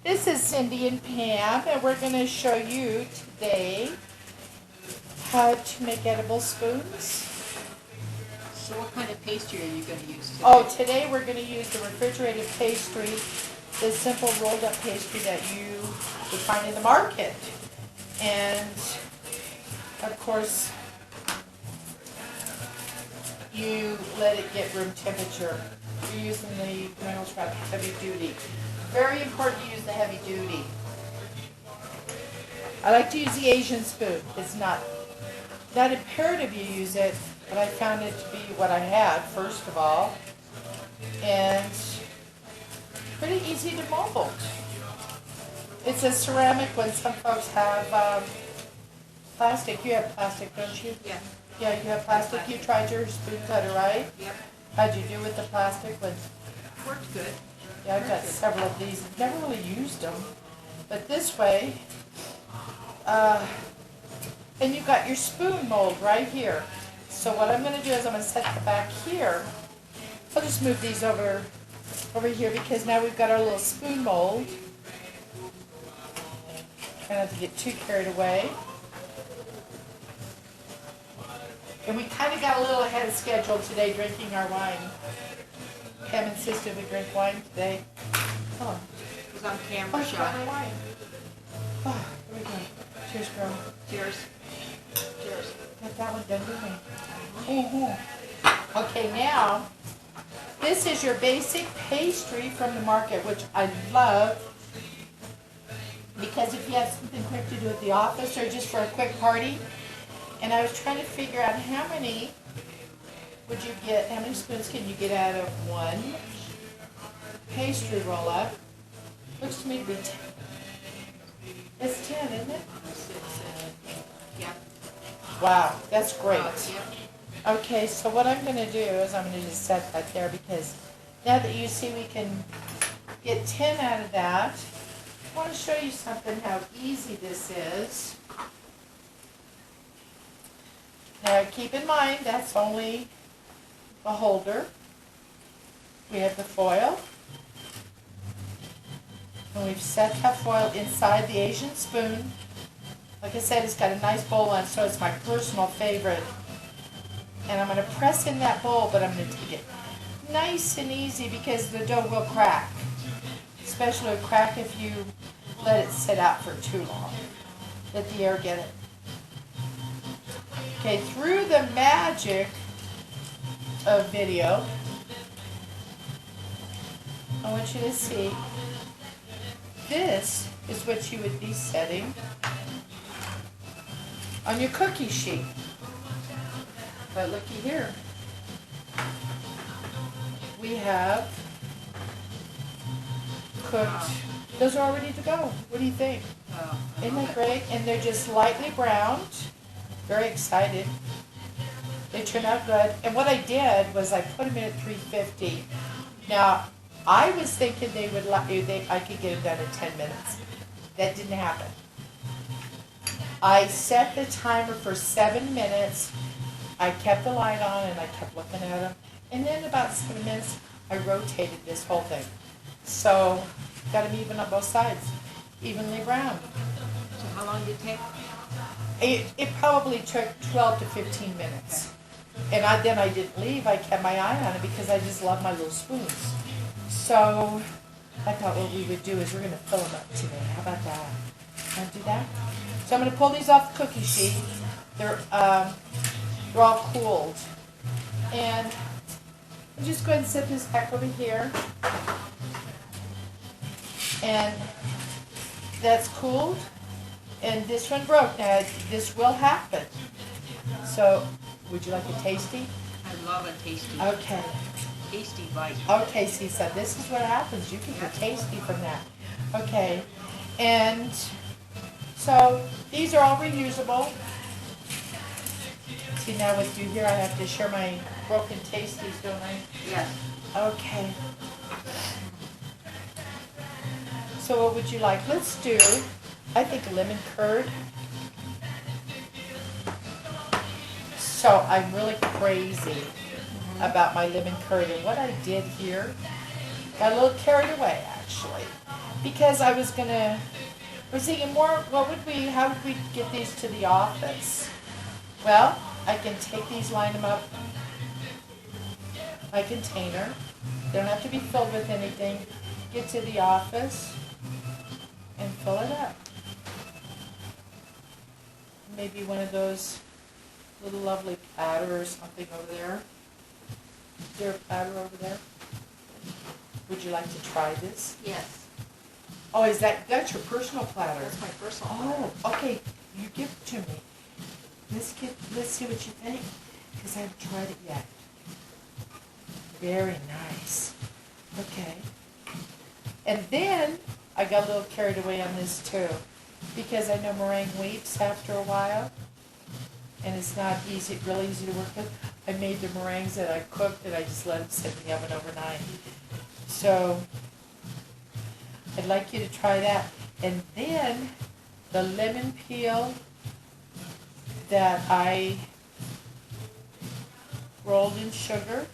This is Cindy and Pam, and we're going to show you today how to make edible spoons. So what kind of pastry are you going to use today? Oh, today we're going to use the refrigerated pastry, the simple rolled up pastry that you would find in the market. And of course, you let it get room temperature. You're using the Reynolds Wrap heavy duty. Very important to use the heavy duty. I like to use the Asian spoon. It's not imperative you use it, but I found it to be what I had, first of all. And pretty easy to mold. It's a ceramic one. Some folks have plastic. You have plastic, don't you? Yeah. Yeah, you have plastic. You tried your spoon cutter, right? Yep. How'd you do with the plastic ones? Worked good. Yeah, I've got several of these. I've never really used them. But this way, and you've got your spoon mold right here. So what I'm going to do is I'm going to set the back here. I'll just move these over here because now we've got our little spoon mold. Try not to get too carried away. And we kind of got a little ahead of schedule today drinking our wine. Pam insisted we drink wine today. Come on. It was on camera shot. Our wine. Oh, here we go. Cheers, girl. Cheers. Cheers. Got that one done, didn't we? Okay, now, this is your basic pastry from the market, which I love. Because if you have something quick to do at the office or just for a quick party, and I was trying to figure out how many spoons can you get out of one pastry roll-up? Looks to me to be 10. It's 10, isn't it? Yeah. Wow, that's great. Yeah. Okay, so what I'm going to do is I'm going to just set that there because now that you see we can get 10 out of that, I want to show you something how easy this is. Now keep in mind that's only a holder. We have the foil. And we've set that foil inside the Asian spoon. Like I said, it's got a nice bowl on it, so it's my personal favorite. And I'm going to press in that bowl, but I'm going to take it nice and easy because the dough will crack. Especially it'll crack if you let it sit out for too long. Let the air get it. Okay, through the magic of video, I want you to see this is what you would be setting on your cookie sheet. But looky here. We have cooked. Those are all ready to go. What do you think? Isn't that great? And they're just lightly browned. Very excited. They turned out good. And what I did was I put them in at 350. Now, I was thinking I could get them done in 10 minutes. That didn't happen. I set the timer for 7 minutes. I kept the light on and I kept looking at them. And then about 7 minutes, I rotated this whole thing. So, got them even on both sides, evenly browned. So how long did it take? It probably took 12 to 15 minutes. And then I didn't leave. I kept my eye on it because I just love my little spoons. So I thought what we would do is we're going to fill them up today. How about that? Want to do that? So I'm going to pull these off the cookie sheet. They're all cooled. And I'll just go ahead and set this back over here. And that's cooled. And this one broke. Now, this will happen. So, would you like a tasty? I love a tasty. Okay. Tasty bite. Okay, see, so this is what happens. You can get tasty from that. Okay. And so, these are all reusable. See, now with you here, I have to share my broken tasties, don't I? Yes. Okay. So, what would you like? Let's do, I think, lemon curd. So I'm really crazy about my lemon curd. And what I did here, got a little carried away, actually, because I was thinking more, how would we get these to the office? Well, I can take these, line them up, my container. They don't have to be filled with anything. Get to the office and fill it up. Maybe one of those little lovely platter or something over there. Is there a platter over there? Would you like to try this? Yes, Oh, that's your personal platter? that's my personal platter. Oh, okay, you give it to me. Let's see what you think, because I haven't tried it yet. Very nice. Okay. And then, I got a little carried away on this too, because I know meringue weeps after a while, and it's not real easy to work with. I made the meringues that I cooked, and I just let them sit in the oven overnight. So, I'd like you to try that. And then, the lemon peel that I rolled in sugar.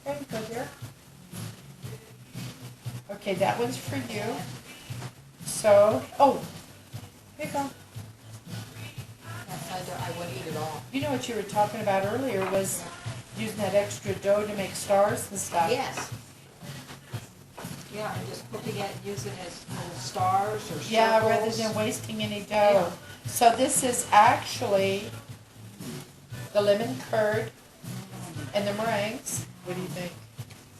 There you go, dear. Okay, that one's for you. So, here you go. I wouldn't eat it all. You know what you were talking about earlier was using that extra dough to make stars and stuff. Yes. Yeah, and just cooking it, using it as little stars or circles. Yeah, rather than wasting any dough. Yeah. So this is actually the lemon curd and the meringues. What do you think?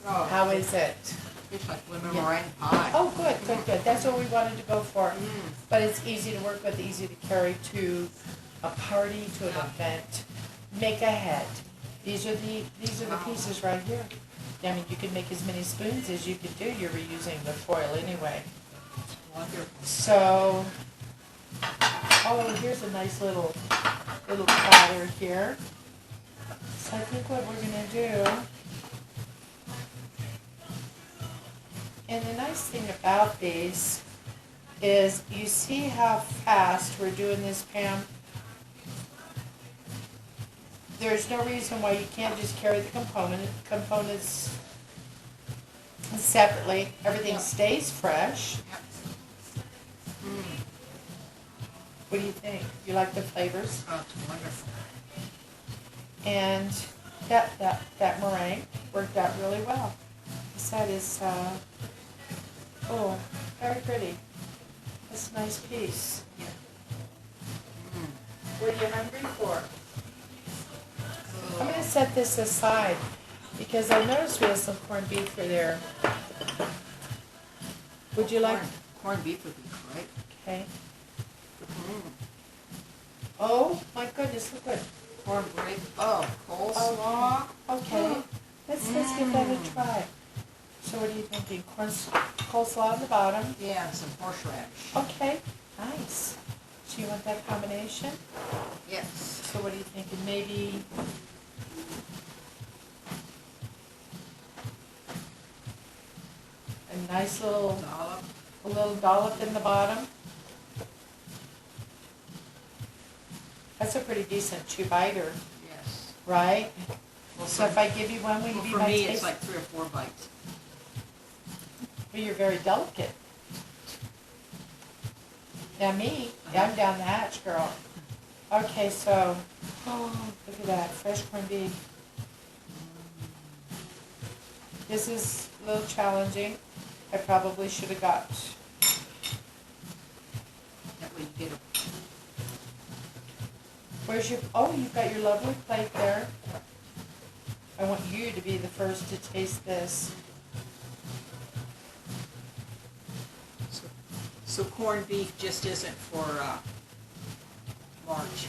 Oh, How is it? it's like lemon Yeah. meringue pie. Oh, good. That's what we wanted to go for. Mm. But it's easy to work with, easy to carry to a party, to an event. Make ahead. These are the pieces right here. I mean, you can make as many spoons as you can do. You're reusing the foil anyway. Wonderful. So, here's a nice little platter here. So I think what we're gonna do, and the nice thing about these is you see how fast we're doing this, Pam? There's no reason why you can't just carry the components separately. Everything stays fresh. Yep. Mm. What do you think? You like the flavors? Oh, it's wonderful. And that meringue worked out really well. This side is, very pretty. It's a nice piece. Yeah. Mm. What are you hungry for? I'm going to set this aside because I noticed we have some corned beef for there. Would you like? Corned beef would be great. Okay. Mm. Oh my goodness! Look what. Cornbread. Oh, coleslaw. Okay. Let's give that a try. So what are you thinking? Coleslaw on the bottom. Yeah, and some horseradish. Okay. Nice. So you want that combination? Yes. So what are you thinking? Maybe a nice little dollop in the bottom. That's a pretty decent two-biter, Yes. right? Well, So if I give you one, will you well, be for my me, taste? it's like 3 or 4 bites. Well, you're very delicate. Now me, I'm down the hatch, girl. Okay, so, look at that, fresh corned beef. This is a little challenging. I probably should have got, That way you get a... you've got your lovely plate there. I want you to be the first to taste this. So corned beef just isn't for March.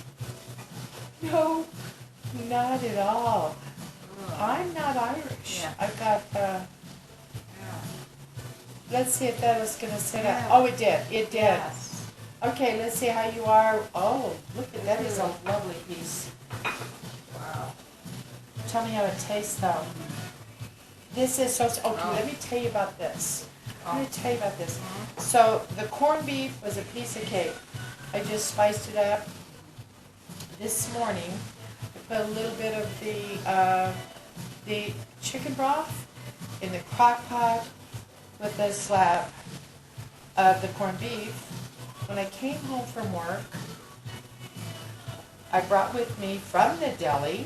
No, not at all. Ugh. I'm not Irish. Yeah. I've got, Yeah. let's see if that is gonna sit up. Yeah. Oh, it did, it did. Yes. Okay, let's see how you are. Oh, look at that, is a lovely piece. Wow. Tell me how it tastes though. This is so, okay, let me tell you about this. So the corned beef was a piece of cake. I just spiced it up this morning. I put a little bit of the chicken broth in the crock pot, with a slab of the corned beef. When I came home from work, I brought with me from the deli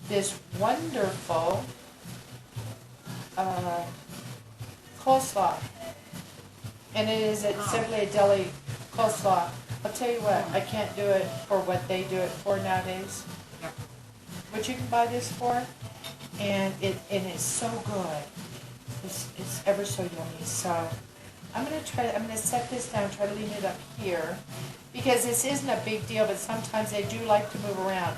this wonderful coleslaw. And it is simply a deli coleslaw. I'll tell you what, I can't do it for what they do it for nowadays. Yep. What you can buy this for, and it's so good. It's ever so yummy. So I'm gonna set this down, try to leave it up here, because this isn't a big deal, but sometimes they do like to move around.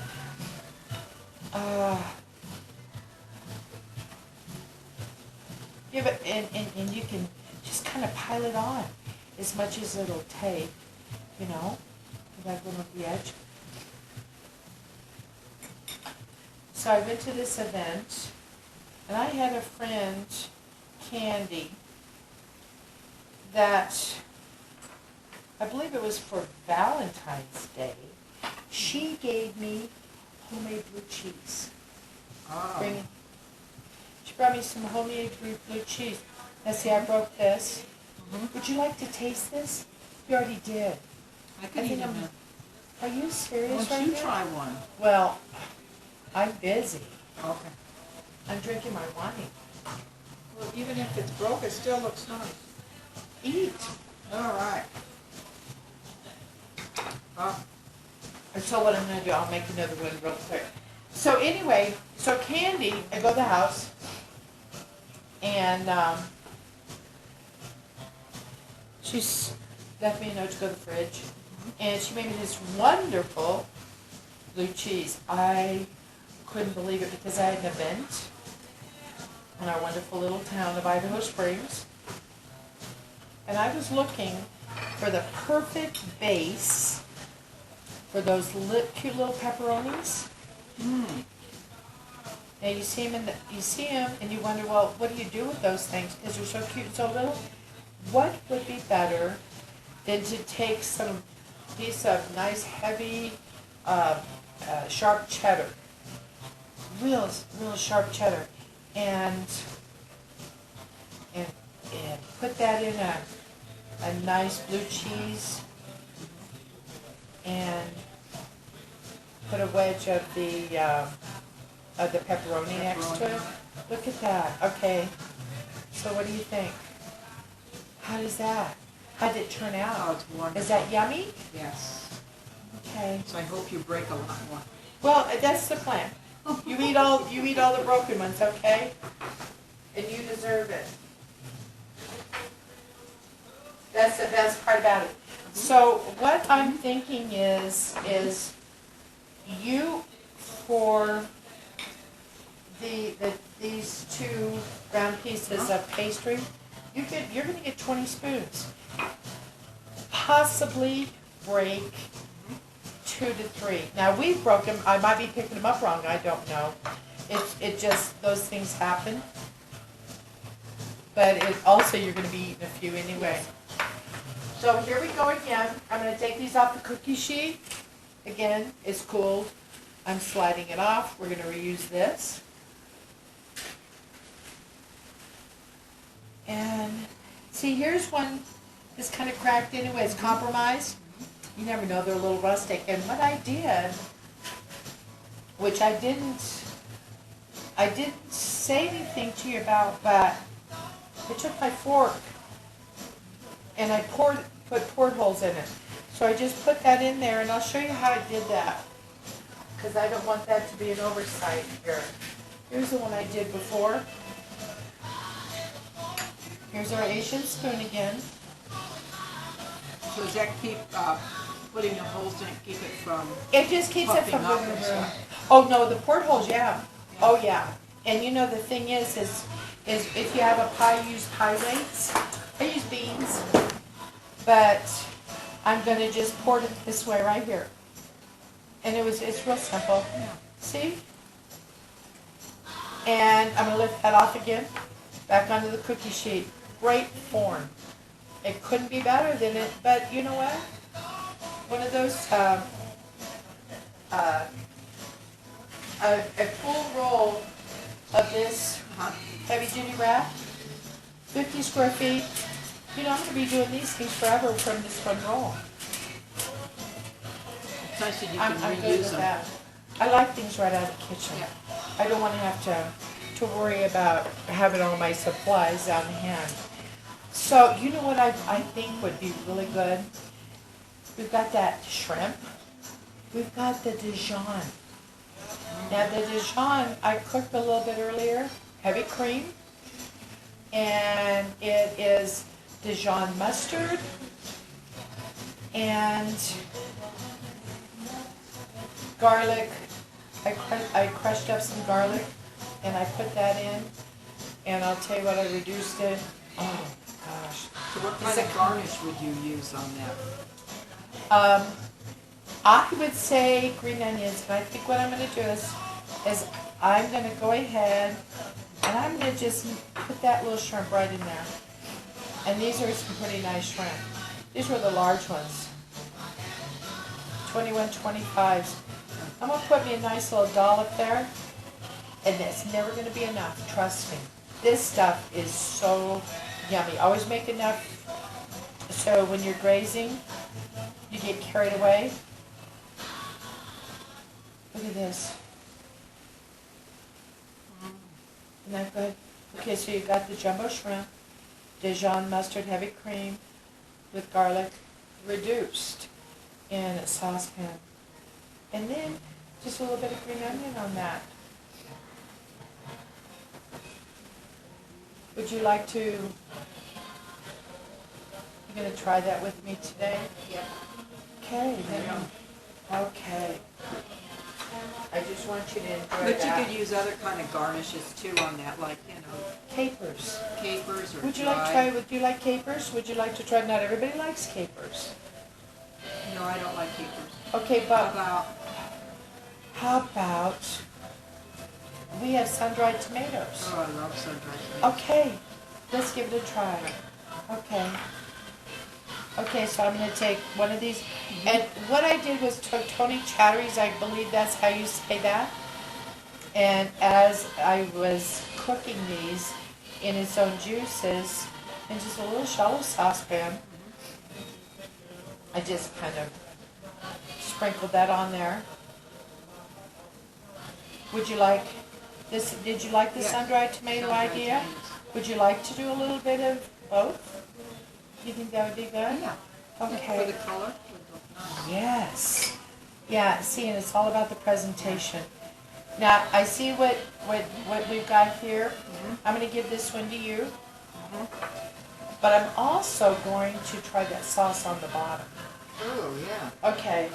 Yeah, but and you can just kind of pile it on as much as it'll take, you know, without going over the edge. So I went to this event, and I had a friend, Candy, that I believe it was for Valentine's Day. She gave me homemade blue cheese. Oh. She brought me some homemade blue cheese. Now see, I broke this. Mm-hmm. Would you like to taste this? You already did. I can eat them. Are you serious Why right don't you now? try one? Well, I'm busy. Okay. I'm drinking my wine. Well, even if it's broke, it still looks nice. Eat. All right. And so what I'm going to do, I'll make another one real quick. So anyway, so Candy, I go to the house, and she's left me a note to go to the fridge, and she made me this wonderful blue cheese. I couldn't believe it because I had an event in our wonderful little town of Idaho Springs, and I was looking for the perfect base for those cute little pepperonis. Mm. Now you see them, and you wonder, well, what do you do with those things? Because they're so cute and so little. What would be better than to take some piece of nice, heavy, sharp cheddar, real sharp cheddar, and put that in a nice blue cheese, and put a wedge of the pepperoni next to it. Look at that. Okay. So what do you think? How does that? How did it turn out? Oh, it's wonderful. Is that yummy? Yes. Okay. So I hope you break a lot more. Well, that's the plan. You eat all the broken ones, okay? And you deserve it. That's the best part about it. So what I'm thinking is you for these 2 round pieces of pastry, you're going to get 20 spoons. Possibly break 2 to 3. Now we've broken. I might be picking them up wrong. I don't know. It just, those things happen. But it also, you're going to be eating a few anyway. So here we go again. I'm going to take these off the cookie sheet. Again, it's cooled. I'm sliding it off. We're going to reuse this. And see, here's one that's kind of cracked anyway. It's compromised. You never know, they're a little rustic. And what I did, which I didn't say anything to you about, but I took my fork and I put portholes in it. So I just put that in there, and I'll show you how I did that, because I don't want that to be an oversight here. Here's the one I did before. Here's our Asian spoon again. So does that keep putting the holes in it, keep it from It just keeps it from puffing up moving and around. stuff? Oh no, the portholes, yeah. Oh yeah. And you know the thing is if you have a pie, use pie weights. I use beans, but I'm gonna just pour it this way right here. And it's real simple. Yeah. See? And I'm gonna lift that off again, back onto the cookie sheet. Great form. It couldn't be better than it, but you know what? One of those, a full roll of this heavy duty wrap 50 square feet. You know, I'm gonna be doing these things forever from this one roll. It's nice that you I'm can good reuse with them. that. I like things right out of the kitchen. Yeah. I don't wanna have to worry about having all my supplies on hand. So, you know what I think would be really good? We've got that shrimp. We've got the Dijon. Now the Dijon, I cooked a little bit earlier, heavy cream. And it is Dijon mustard and garlic. I crushed up some garlic and I put that in. And I'll tell you what, I reduced it. Oh gosh. So what kind of garnish would you use on that? I would say green onions, but I think what I'm going to do is I'm going to go ahead and I'm going to just put that little shrimp right in there. And these are some pretty nice shrimp. These were the large ones. 21.25s. I'm going to put me a nice little dollop there. And that's never going to be enough, trust me. This stuff is so yummy. Always make enough so when you're grazing, you get carried away. Look at this. Isn't that good? Okay, so you got the jumbo shrimp, Dijon mustard heavy cream with garlic reduced in a saucepan. And then just a little bit of green onion on that. Would you like to, you're going to try that with me today? Yep. Okay, then. Okay. I just want you to enjoy But that. you could use other kind of garnishes too on that, like, Capers. capers or Would you dry. like to try? Would you like capers? Would you like to try? Not everybody likes capers. No, I don't like capers. Okay, How but about, how about we have sun-dried tomatoes? oh, I love sun-dried tomatoes. Okay, let's give it a try. Okay. Okay, so I'm going to take one of these. And what I did was took Tony Chattery's, I believe that's how you say that. And as I was cooking these in its own juices, in just a little shallow saucepan, I just kind of sprinkled that on there. Would you like this? Did you like the Yes. sun-dried tomato Sun-dried idea? tomatoes. Would you like to do a little bit of both? You think that would be good? Yeah. Okay. For the color, it would look nice. Yes. Yeah, see, and it's all about the presentation. Now, I see what we've got here. I'm going to give this one to you. But I'm also going to try that sauce on the bottom. Oh, yeah. Okay.